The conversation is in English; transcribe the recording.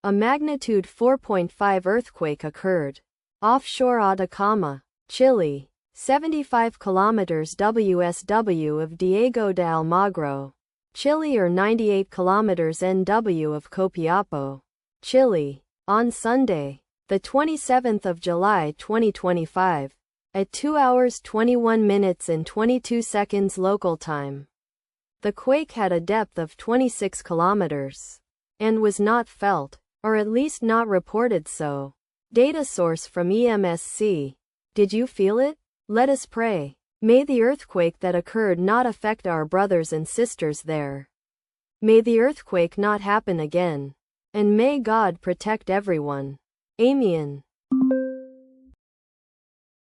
A magnitude 4.5 earthquake occurred offshore Atacama, Chile, 75 kilometers WSW of Diego de Almagro, Chile, or 98 kilometers NW of Copiapo, Chile, on Sunday, the 27th of July 2025, at 2 hours 21 minutes and 22 seconds local time. The quake had a depth of 26 kilometers and was not felt, or at least not reported so. Data source from EMSC. Did you feel it? Let us pray. May the earthquake that occurred not affect our brothers and sisters there. May the earthquake not happen again. And may God protect everyone. Amen.